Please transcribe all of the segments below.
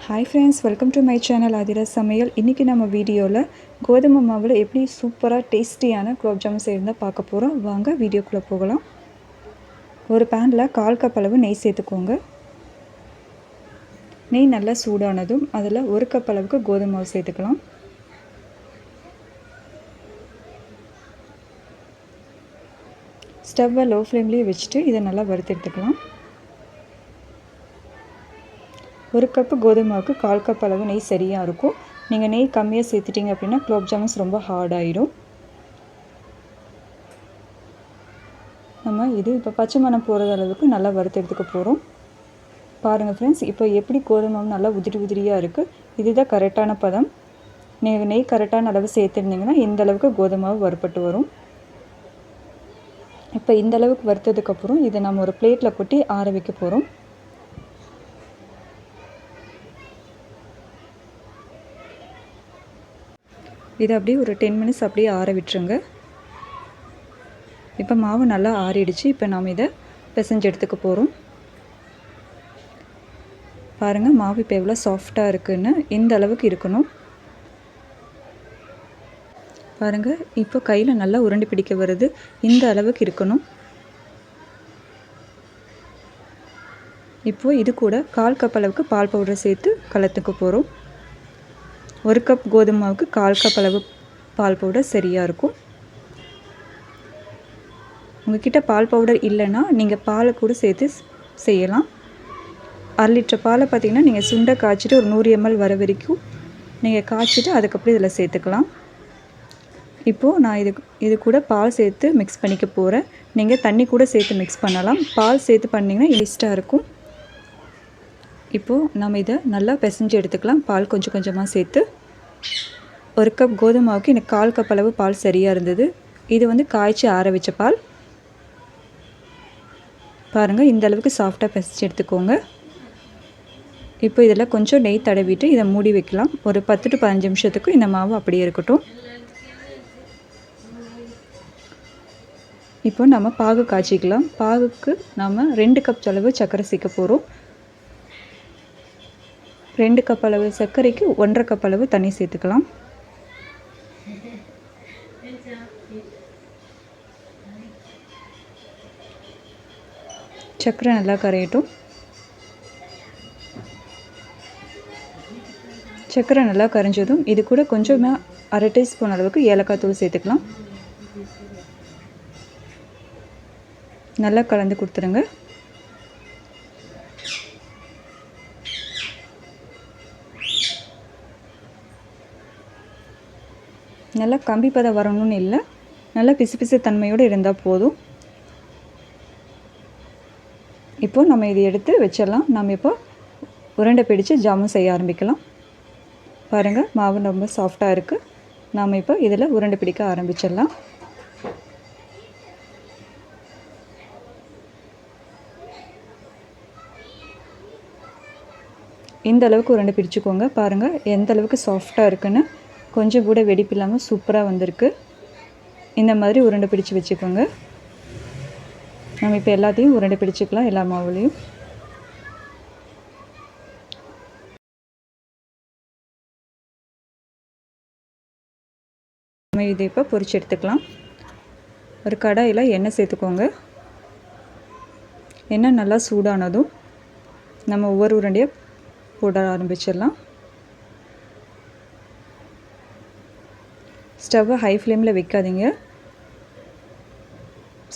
Hi friends, welcome to my channel Adira Samayal. இன்னைக்கு நம்ம வீடியோல கோதுமை மாவுல எப்படி சூப்பரா டேஸ்டியான குலாப் ஜாமுன் செய்யறத பார்க்க போறோம். வாங்க வீடியோக்குள்ள போகலாம். ஒரு panல 1/4 கப் அளவு நெய் சேர்த்துக்கோங்க. நெய் நல்லா சூடானதும் அதில் 1 கப் அளவுக்கு கோதுமை மாவு சேர்த்துக்கலாம். ஸ்டவ்வை லோ ஃப்ளேம்லேயே வச்சுட்டு இதை நல்லா வறுத்து எடுத்துக்கலாம். 1 கப்பு கோதுமை மாவுக்கு 1/4 கப் அளவு நெய் சரியாக இருக்கும். நீங்கள் நெய் கம்மியாக சேர்த்துட்டிங்க அப்படின்னா குலாப் ஜாமுன்ஸ் ரொம்ப ஹார்ட் ஆகிடும். நம்ம இது இப்போ பச்சை மணம் போகிற அளவுக்கு நல்லா வறுத்து எடுத்துக்க போகிறோம். பாருங்கள் ஃப்ரெண்ட்ஸ், இப்போ எப்படி கோதுமை மாவு நல்லா உதிரியாக இருக்குது. இதுதான் கரெக்டான பதம். நீங்கள் நெய் கரெக்டான அளவு சேர்த்துருந்தீங்கன்னா இந்த அளவுக்கு கோதுமை மாவு வறுப்பட்டு வரும். இப்போ இந்த அளவுக்கு வறுத்ததுக்கப்புறம் இதை நம்ம ஒரு பிளேட்டில் கொட்டி ஆற வைக்க போகிறோம். இதை அப்படியே ஒரு 10 மினிட்ஸ் அப்படியே ஆற விட்டுருங்க. இப்போ மாவு நல்லா ஆறிடுச்சு. இப்போ நாம் இதை பிசைஞ்சு எடுத்துக்க போகிறோம். பாருங்கள், மாவு இப்போ எவ்வளோ சாஃப்டாக இருக்குதுன்னு. இந்த அளவுக்கு இருக்கணும். பாருங்கள், இப்போ கையில் நல்லா உருண்டை பிடிக்க வருது. இந்த அளவுக்கு இருக்கணும். இப்போது இது கூட 1/4 கப் அளவுக்கு பால் பவுடர் சேர்த்து கலந்துக்க போகிறோம். 1 கப் கோதுமை மாவுக்கு 1/4 கப் அளவு பால் பவுடர் சரியாக இருக்கும். உங்கள்கிட்ட பால் பவுடர் இல்லைன்னா நீங்கள் பாலை கூட சேர்த்து செய்யலாம். 1/2 லிட்டர் பாலை பார்த்திங்கன்னா நீங்கள் சுண்டை காய்ச்சிட்டு ஒரு 100 ml வர வரைக்கும் நீங்கள் காய்ச்சிட்டு அதுக்கப்புறம் இதில் சேர்த்துக்கலாம். இப்போது நான் இது கூட பால் சேர்த்து மிக்ஸ் பண்ணிக்க போகிறேன். நீங்கள் தண்ணி கூட சேர்த்து மிக்ஸ் பண்ணலாம். பால் சேர்த்து பண்ணிங்கன்னா டேஸ்ட்டாக இருக்கும். இப்போது நம்ம இதை நல்லா பிசைஞ்சு எடுத்துக்கலாம். பால் கொஞ்சம் கொஞ்சமாக சேர்த்து. 1 கப் கோதுமை மாவுக்கு எனக்கு 1/4 கப் அளவு பால் சரியாக இருந்தது. இது வந்து காய்ச்சி ஆற வச்ச பால். பாருங்கள், இந்த அளவுக்கு சாஃப்டாக பிசைஞ்சு எடுத்துக்கோங்க. இப்போ இதில் கொஞ்சம் நெய் தடவிட்டு இதை மூடி வைக்கலாம். ஒரு 10 to 15 நிமிஷத்துக்கு இந்த மாவு அப்படியே இருக்கட்டும். இப்போ நம்ம பாகு காய்ச்சிக்கலாம். பாகுக்கு நம்ம 2 கப் அளவு சர்க்கரை சேர்க்க போகிறோம். 2 கப் அளவு சர்க்கரைக்கு 1/2 கப் அளவு தண்ணி சேர்த்துக்கலாம். சர்க்கரை நல்லா கரையட்டும். சர்க்கரை நல்லா கரைஞ்சதும் இது கூட கொஞ்சமாக 1/2 டீஸ்பூன் அளவுக்கு ஏலக்காய் தூள் சேர்த்துக்கலாம். நல்லா கலந்து கொடுத்துருங்க. நல்லா கம்பி பதம் வரணும்னு இல்லை, நல்லா பிசு தன்மையோடு இருந்தால் போதும். இப்போ நம்ம இதை எடுத்து வச்சிடலாம். நம்ம இப்போ உருண்டை பிடிச்சு ஜாமுன் செய்ய ஆரம்பிக்கலாம். பாருங்கள், மாவு ரொம்ப சாஃப்டாக இருக்குது. நாம் இப்போ இதில் உருண்டை பிடிக்க ஆரம்பிச்சிடலாம். இந்த அளவுக்கு உருண்டை பிடிச்சிக்கோங்க. பாருங்கள் எந்த அளவுக்கு சாஃப்டாக இருக்குன்னு. கொஞ்சம் கூட வெடிப்பு இல்லாமல் சூப்பராக வந்திருக்கு. இந்த மாதிரி உருண்டை பிடிச்சி வச்சுக்கோங்க. நம்ம இப்போ எல்லாத்தையும் உருண்டை பிடிச்சிக்கலாம், எல்லா மாவுலையும். நம்ம இதை இப்போ பொரிச்சு எடுத்துக்கலாம். ஒரு கடாயில் எண்ணெய் சேர்த்துக்கோங்க. எண்ணெய் நல்லா சூடானதும் நம்ம ஒவ்வொரு உருண்டையாக போட ஆரம்பிச்சிடலாம். ஸ்டவ்வை ஹை ஃப்ளேமில் வைக்காதீங்க.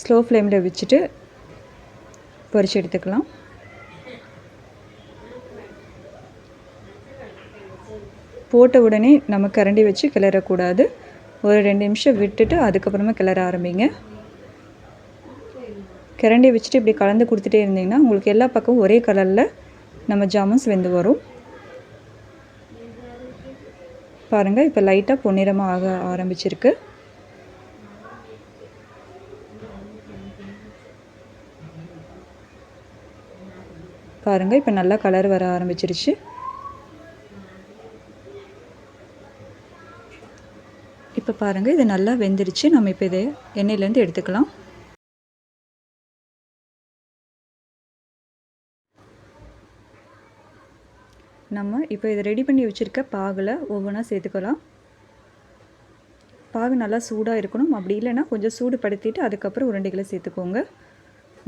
ஸ்லோ ஃப்ளேமில் வச்சுட்டு பொரிச்சு எடுத்துக்கலாம். போட்ட உடனே நம்ம கரண்டி வச்சு கிளறக்கூடாது. ஒரு 2 நிமிஷம் விட்டுட்டு அதுக்கப்புறமா கிளற ஆரம்பிங்க. கரண்டி வச்சுட்டு இப்படி கலந்து கொடுத்துட்டே இருந்தீங்கன்னா உங்களுக்கு எல்லா பக்கமும் ஒரே கலரில் நம்ம ஜாமுன்ஸ் வெந்து வரும். பாருங்கள், இப்போ லைட்டாக பொன்னிறமாக ஆக ஆரம்பிச்சிருக்கு. பாருங்கள், இப்போ நல்லா கலர் வர ஆரம்பிச்சிருச்சு. இப்போ பாருங்கள், இது நல்லா வெந்துருச்சு. நம்ம இப்போ இதை எண்ணெயிலேருந்து எடுத்துக்கலாம். நம்ம இப்போ இதை ரெடி பண்ணி வச்சுருக்க பாகில் ஒவ்வொன்றா சேர்த்துக்கலாம். பாகு நல்லா சூடாக இருக்கணும். அப்படி இல்லைன்னா கொஞ்சம் சூடுபடுத்திட்டு அதுக்கப்புறம் உருண்டைகளை சேர்த்துக்கோங்க.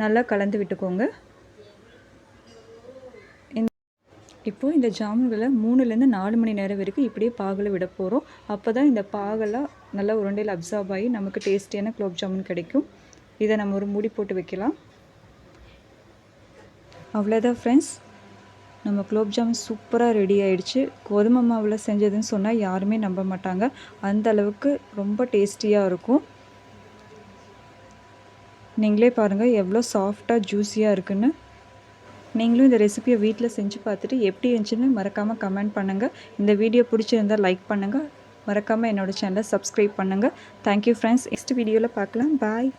நல்லா கலந்து விட்டுக்கோங்க. இப்போது இந்த ஜாமுன்களை 3லேருந்து 4 மணி நேரம் வரைக்கும் இப்படியே பாகில் விட போகிறோம். அப்போ தான் இந்த பாகெல்லாம் நல்லா உருண்டையில் அப்சார்ப் ஆகி நமக்கு டேஸ்டியான குலோப் ஜாமுன் கிடைக்கும். இதை நம்ம ஒரு மூடி போட்டு வைக்கலாம். அவ்வளோதான் ஃப்ரெண்ட்ஸ், நம்ம குலோப் ஜாமுன் சூப்பராக ரெடி ஆகிடுச்சு. கோதுமை மாவில் செஞ்சதுன்னு சொன்னால் யாருமே நம்ப மாட்டாங்க. அந்த அளவுக்கு ரொம்ப டேஸ்டியாக இருக்கும். நீங்களே பாருங்கள் எவ்வளோ சாஃப்டாக ஜூஸியாக இருக்குன்னு. நீங்களும் இந்த ரெசிபியை வீட்டில் செஞ்சு பார்த்துட்டு எப்படி இருந்துச்சுன்னு மறக்காமல் கமெண்ட் பண்ணுங்கள். இந்த வீடியோ பிடிச்சிருந்தால் லைக் பண்ணுங்கள். மறக்காமல் என்னோடய சேனலை சப்ஸ்கிரைப் பண்ணுங்கள். Thank you friends. நெக்ஸ்ட் வீடியோவில் பார்க்கலாம். பாய்.